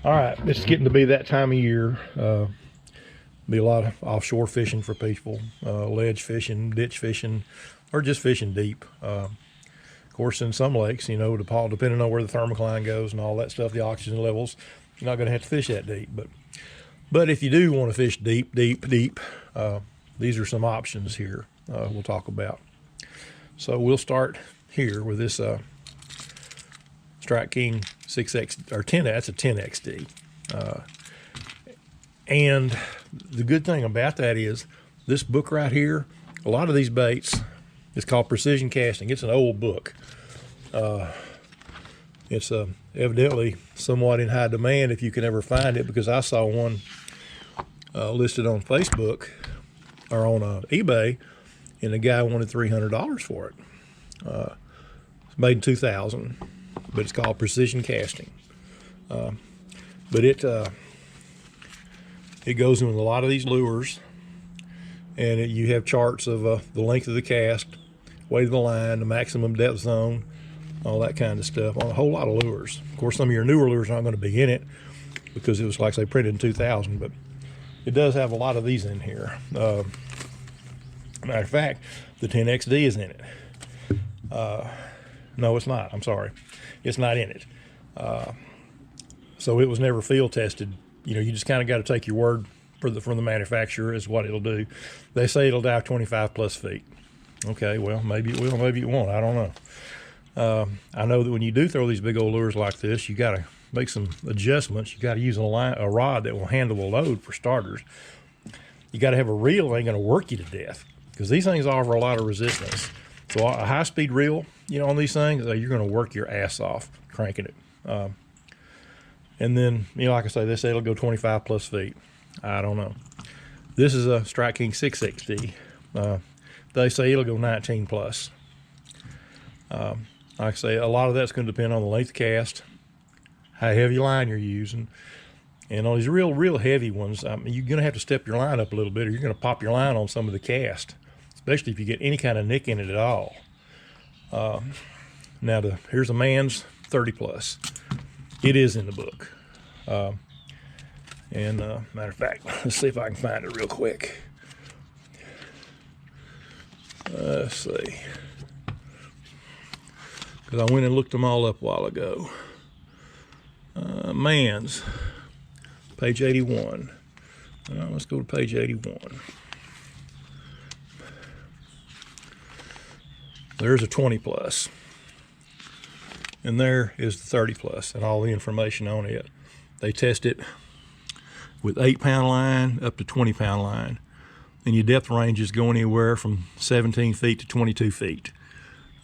All right, it's getting to be that time of year. Be a lot of offshore fishing for people, ledge fishing, ditch fishing, or just fishing deep. Of course, in some lakes, you know, depending on where the thermocline goes and all that stuff, the oxygen levels, you're not going to have to fish that deep. But if you do want to fish deep, these are some options here we'll talk about. So we'll start here with this Strike King 6X or 10. That's a 10XD. And the good thing about that is this book right here, a lot of these baits, it's called Precision Casting. It's an old book. It's evidently somewhat in high demand if you can ever find it, because I saw one listed on Facebook or on eBay, and the guy wanted $300 for it. It's made in 2000, but it's called Precision Casting. But it goes in with a lot of these lures, and you have charts of the length of the cast, weight of the line, the maximum depth zone, all that kind of stuff on a whole lot of lures. Of course, some of your newer lures aren't going to be in it because it was, like I say, printed in 2000, but it does have a lot of these in here. Matter of fact, the 10XD is in it. No, it's not. I'm sorry. It's not in it. So it was never field tested. You know, you just kind of got to take your word from the manufacturer is what it'll do. They say it'll dive 25 plus feet. Okay, well, maybe it will, maybe it won't. I don't know. I know that when you do throw these big old lures like this, you got to make some adjustments. You got to use a rod that will handle the load for starters. You got to have a reel that ain't going to work you to death, because these things offer a lot of resistance. So a high-speed reel, you know, on these things, you're going to work your ass off cranking it. And then, you know, like I say, they say it'll go 25 plus feet. I don't know. This is a Strike King 6XD. They say it'll go 19 plus. Like I say, a lot of that's going to depend on the length of cast, how heavy line you're using, and on these real heavy ones, you're going to have to step your line up a little bit, or you're going to pop your line on some of the cast, especially if you get any kind of nick in it at all. Now, here's a man's 30 plus. It is in the book. Matter of fact, let's see if I can find it real quick. Let's see. Because I went and looked them all up a while ago. Man's, page 81. Let's go to page 81. There's a 20 plus. And there is the 30 plus and all the information on it. They test it with 8-pound line up to 20-pound line. And your depth ranges go anywhere from 17 feet to 22 feet.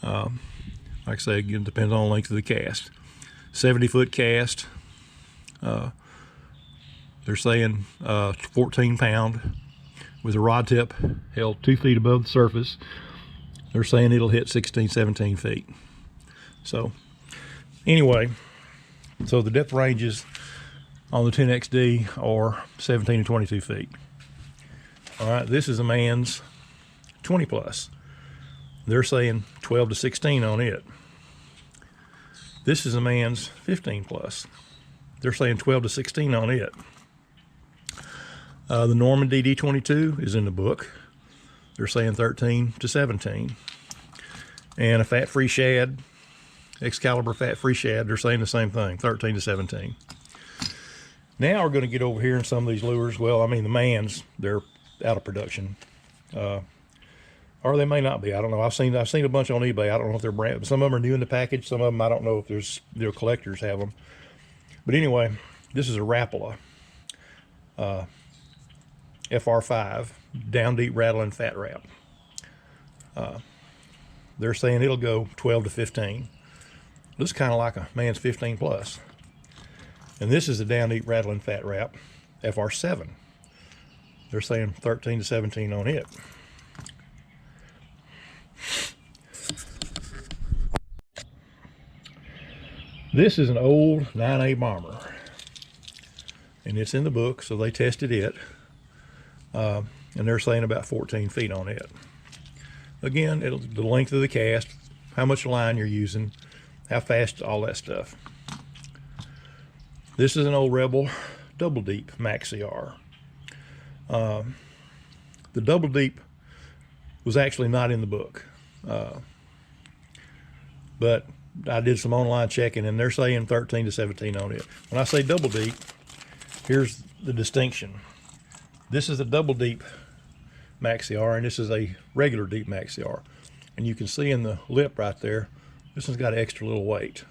Like I say, again, depends on the length of the cast. 70-foot cast, they're saying 14-pound with a rod tip held 2 feet above the surface. They're saying it'll hit 16, 17 feet. So anyway, so the depth ranges on the 10XD are 17 to 22 feet. All right, this is a man's 20 plus. They're saying 12 to 16 on it. This is a man's 15 plus. They're saying 12 to 16 on it. The Norman DD22 is in the book. They're saying 13 to 17. And a fat-free shad, Excalibur fat-free shad, they're saying the same thing, 13 to 17. Now we're going to get over here in some of these lures. Well, I mean, the Mans, they're out of production. Or they may not be. I don't know. I've seen a bunch on eBay. I don't know if they're brand. Some of them are new in the package. Some of them I don't know if their collectors have them. But anyway, this is a Rapala FR5 down deep rattling fat wrap. They're saying it'll go 12 to 15. This is kind of like a man's 15 plus. And this is a down deep rattling fat wrap FR7. They're saying 13 to 17 on it. This is an old 9A bomber, and it's in the book, so they tested it, and they're saying about 14 feet on it. Again, the length of the cast, how much line you're using, how fast, all that stuff. This is an old Rebel Double Deep Maxi R. The Double Deep was actually not in the book, but I did some online checking, and they're saying 13 to 17 on it. When I say Double Deep, here's the distinction. This is a Double Deep Maxi R, and this is a regular Deep Maxi R. And you can see in the lip right there, this one's got an extra little weight.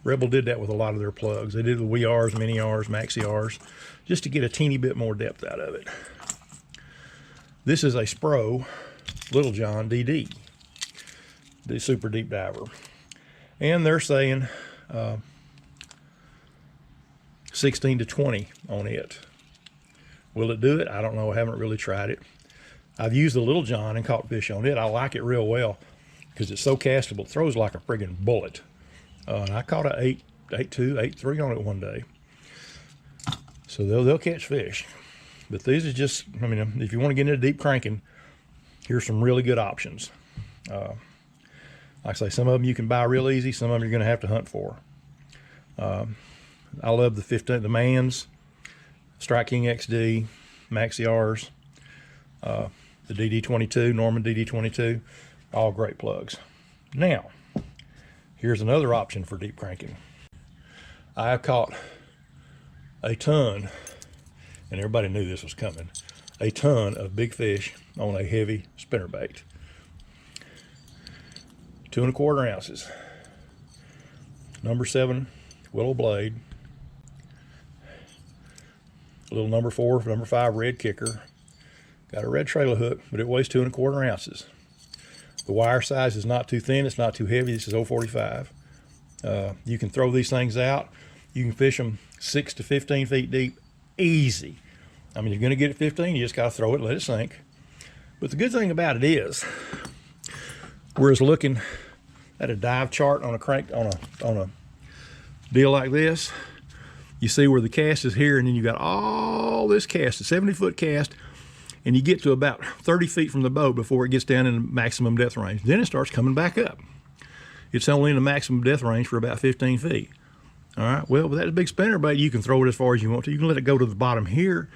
Rebel did that with a lot of their plugs. They did the Wee Rs, Mini Rs, Maxi Rs, just to get a teeny bit more depth out of it. This is a Spro Little John DD, the Super Deep Diver. And they're saying 16 to 20 on it. Will it do it? I don't know. I haven't really tried it. I've used the Little John and caught fish on it. I like it real well because it's so castable. It throws like a friggin' bullet. And I caught a 8.2, 8.3 on it one day. So they'll catch fish. But these are just, I mean, if you want to get into deep cranking, here's some really good options. Like I say, some of them you can buy real easy. Some of them you're going to have to hunt for. I love the Mans, Strike King XD, Maxi Rs, the DD22, Norman DD22, all great plugs. Now, here's another option for deep cranking. I have caught a ton, and everybody knew this was coming, a ton of big fish on a heavy spinnerbait. 2 1/4 ounces. Number 7 willow blade. A little number 4, number 5 red kicker. Got a red trailer hook, but it weighs 2 1/4 ounces. The wire size is not too thin, it's not too heavy. This is 045. You can throw these things out. You can fish them 6 to 15 feet deep, easy. I mean, you're gonna get it 15, you just gotta throw it, let it sink. But the good thing about it is, whereas looking at a dive chart on a crank, on a deal like this, you see where the cast is here, and then you got all this cast, a 70-foot cast, and you get to about 30 feet from the boat before it gets down in the maximum depth range. Then it starts coming back up. It's only in the maximum depth range for about 15 feet. All right, well, with that big spinnerbait, you can throw it as far as you want to. You can let it go to the bottom here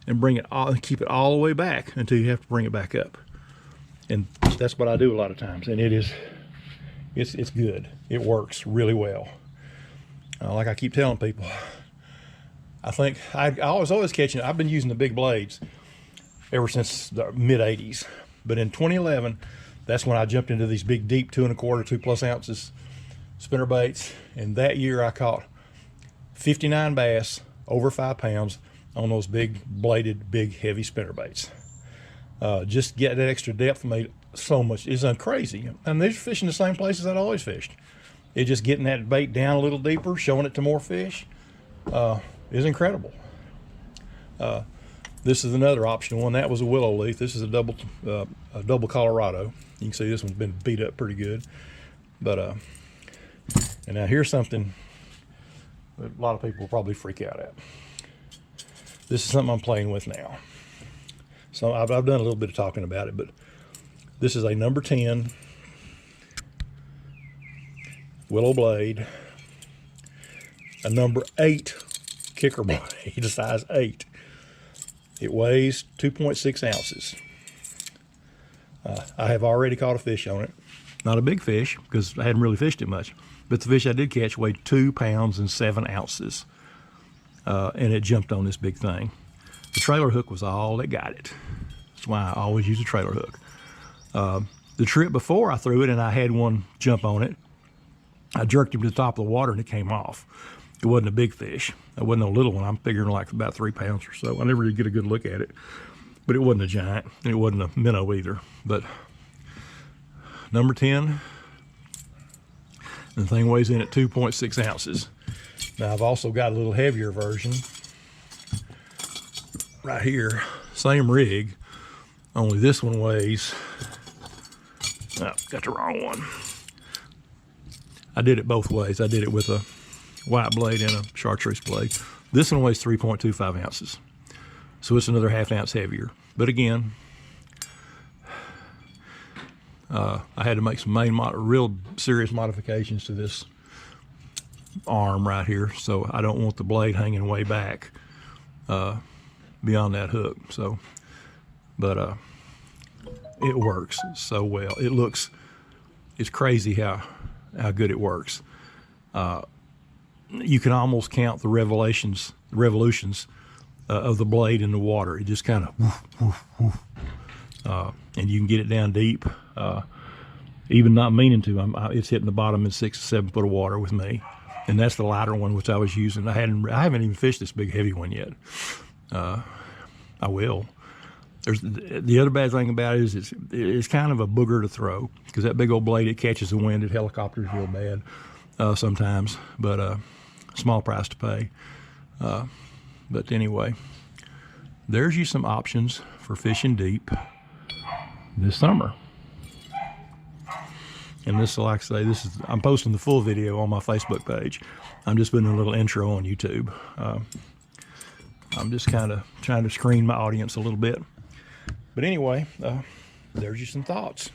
and bring it all, and keep it all the way back until you have to bring it back up. And that's what I do a lot of times, and it's good. It works really well. Like I keep telling people, I think I was always catching it. I've been using the big blades ever since the mid-'80s. But in 2011, that's when I jumped into these big, deep 2 1/4, 2+ ounces spinnerbaits. And that year I caught 59 bass over 5 pounds on those big bladed, big, heavy spinnerbaits. Just get that extra depth made so much. It's crazy. And they're fishing the same places I'd always fished. It's just getting that bait down a little deeper, showing it to more fish, is incredible. This is another optional one. That was a willow leaf. This is a double Colorado. You can see this one's been beat up pretty good. But and now here's something that a lot of people will probably freak out at. This is something I'm playing with now. So I've done a little bit of talking about it, but this is a number 10 willow blade, a number 8 kicker blade, a size 8. It weighs 2.6 ounces. I have already caught a fish on it. Not a big fish, because I hadn't really fished it much. But the fish I did catch weighed 2 pounds and 7 ounces. And it jumped on this big thing. The trailer hook was all that got it. That's why I always use a trailer hook. The trip before I threw it and I had one jump on it, I jerked him to the top of the water and it came off. It wasn't a big fish. It wasn't a little one. I'm figuring like about 3 pounds or so. I never did get a good look at it, but it wasn't a giant, and it wasn't a minnow either. But number 10, and the thing weighs in at 2.6 ounces. Now I've also got a little heavier version right here, same rig, only this one weighs, oh, got the wrong one. I did it both ways. I did it with a white blade and a chartreuse blade. This one weighs 3.25 ounces. So it's another ½ ounce heavier. But again, I had to make some real serious modifications to this arm right here, so I don't want the blade hanging way back beyond that hook. So, but it works so well. It's crazy how good it works. You can almost count the revolutions of the blade in the water. It just kind of woof, woof, woof. And you can get it down deep, even not meaning to. It's hitting the bottom in 6 or 7 foot of water with me, and that's the lighter one which I was using. I haven't even fished this big heavy one yet. I will. There's the other bad thing about it is it's kind of a booger to throw, because that big old blade, it catches the wind. It helicopters real bad sometimes, but small price to pay. But anyway, there's you some options for fishing deep this summer. And this, like I say, I'm posting the full video on my Facebook page. I'm just putting a little intro on YouTube. I'm just kind of trying to screen my audience a little bit. But anyway, there's you some thoughts.